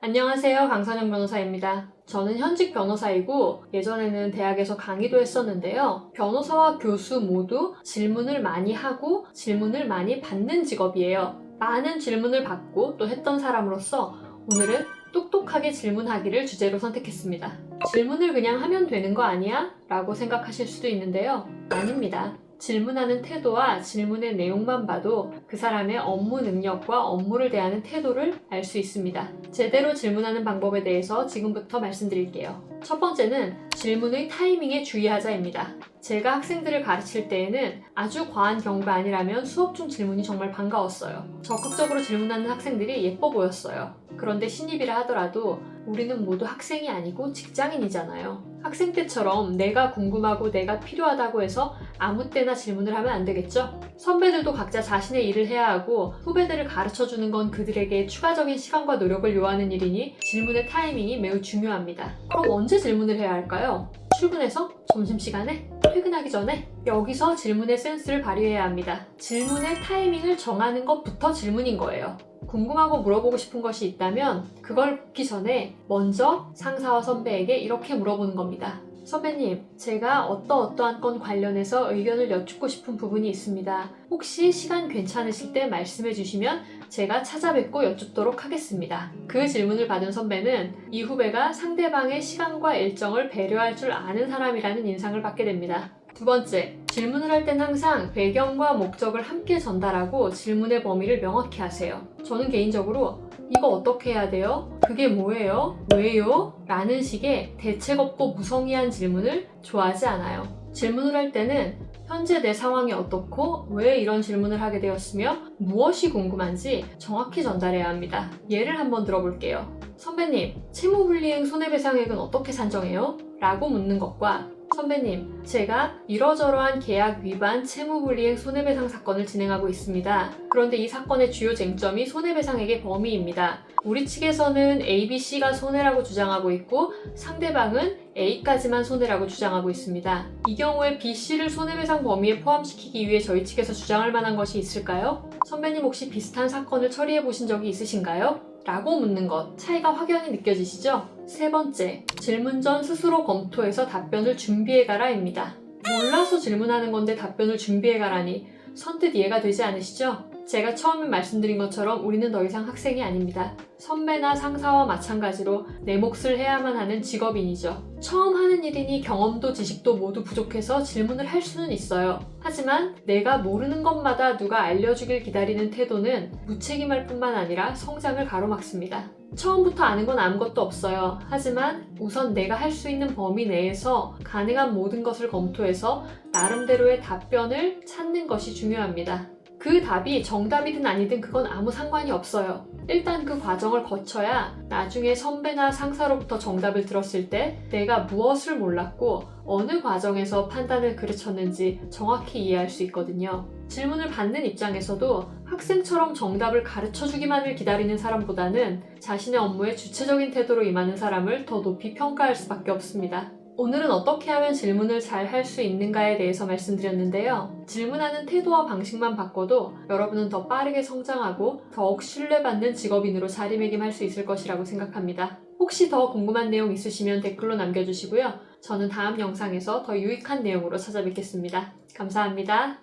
안녕하세요. 강선영 변호사입니다. 저는 현직 변호사이고 예전에는 대학에서 강의도 했었는데요. 변호사와 교수 모두 질문을 많이 하고 질문을 많이 받는 직업이에요. 많은 질문을 받고 또 했던 사람으로서 오늘은 똑똑하게 질문하기를 주제로 선택했습니다. 질문을 그냥 하면 되는 거 아니야? 라고 생각하실 수도 있는데요. 아닙니다. 질문하는 태도와 질문의 내용만 봐도 그 사람의 업무 능력과 업무를 대하는 태도를 알 수 있습니다. 제대로 질문하는 방법에 대해서 지금부터 말씀드릴게요. 첫 번째는 질문의 타이밍에 주의하자입니다. 제가 학생들을 가르칠 때에는 아주 과한 경우가 아니라면 수업 중 질문이 정말 반가웠어요. 적극적으로 질문하는 학생들이 예뻐 보였어요. 그런데 신입이라 하더라도 우리는 모두 학생이 아니고 직장인이잖아요. 학생 때처럼 내가 궁금하고 내가 필요하다고 해서 아무 때나 질문을 하면 안 되겠죠? 선배들도 각자 자신의 일을 해야 하고 후배들을 가르쳐주는 건 그들에게 추가적인 시간과 노력을 요하는 일이니 질문의 타이밍이 매우 중요합니다. 그럼 언제 질문을 해야 할까요? 출근해서? 점심시간에? 퇴근하기 전에? 여기서 질문의 센스를 발휘해야 합니다. 질문의 타이밍을 정하는 것부터 질문인 거예요. 궁금하고 물어보고 싶은 것이 있다면 그걸 묻기 전에 먼저 상사와 선배에게 이렇게 물어보는 겁니다. 선배님, 제가 어떠한 건 관련해서 의견을 여쭙고 싶은 부분이 있습니다. 혹시 시간 괜찮으실 때 말씀해 주시면 제가 찾아뵙고 여쭙도록 하겠습니다. 그 질문을 받은 선배는 이 후배가 상대방의 시간과 일정을 배려할 줄 아는 사람이라는 인상을 받게 됩니다. 두 번째, 질문을 할 땐 항상 배경과 목적을 함께 전달하고 질문의 범위를 명확히 하세요. 저는 개인적으로 이거 어떻게 해야 돼요? 그게 뭐예요? 왜요? 라는 식의 대책 없고 무성의한 질문을 좋아하지 않아요. 질문을 할 때는 현재 내 상황이 어떻고 왜 이런 질문을 하게 되었으며 무엇이 궁금한지 정확히 전달해야 합니다. 예를 한번 들어볼게요. 선배님, 채무불이행 손해배상액은 어떻게 산정해요? 라고 묻는 것과 선배님, 제가 이러저러한 계약 위반 채무불이행 손해배상 사건을 진행하고 있습니다. 그런데 이 사건의 주요 쟁점이 손해배상액의 범위입니다. 우리 측에서는 A, B, C가 손해라고 주장하고 있고 상대방은 A까지만 손해라고 주장하고 있습니다. 이 경우에 B, C를 손해배상 범위에 포함시키기 위해 저희 측에서 주장할 만한 것이 있을까요? 선배님 혹시 비슷한 사건을 처리해 보신 적이 있으신가요? 라고 묻는 것, 차이가 확연히 느껴지시죠? 세 번째, 질문 전 스스로 검토해서 답변을 준비해가라입니다. 몰라서 질문하는 건데 답변을 준비해가라니 선뜻 이해가 되지 않으시죠? 제가 처음에 말씀드린 것처럼 우리는 더 이상 학생이 아닙니다. 선배나 상사와 마찬가지로 내 몫을 해야만 하는 직업인이죠. 처음 하는 일이니 경험도 지식도 모두 부족해서 질문을 할 수는 있어요. 하지만 내가 모르는 것마다 누가 알려주길 기다리는 태도는 무책임할 뿐만 아니라 성장을 가로막습니다. 처음부터 아는 건 아무것도 없어요. 하지만 우선 내가 할 수 있는 범위 내에서 가능한 모든 것을 검토해서 나름대로의 답변을 찾는 것이 중요합니다. 그 답이 정답이든 아니든 그건 아무 상관이 없어요. 일단 그 과정을 거쳐야 나중에 선배나 상사로부터 정답을 들었을 때 내가 무엇을 몰랐고 어느 과정에서 판단을 그르쳤는지 정확히 이해할 수 있거든요. 질문을 받는 입장에서도 학생처럼 정답을 가르쳐주기만을 기다리는 사람보다는 자신의 업무에 주체적인 태도로 임하는 사람을 더 높이 평가할 수밖에 없습니다. 오늘은 어떻게 하면 질문을 잘 할 수 있는가에 대해서 말씀드렸는데요. 질문하는 태도와 방식만 바꿔도 여러분은 더 빠르게 성장하고 더욱 신뢰받는 직업인으로 자리매김할 수 있을 것이라고 생각합니다. 혹시 더 궁금한 내용 있으시면 댓글로 남겨주시고요. 저는 다음 영상에서 더 유익한 내용으로 찾아뵙겠습니다. 감사합니다.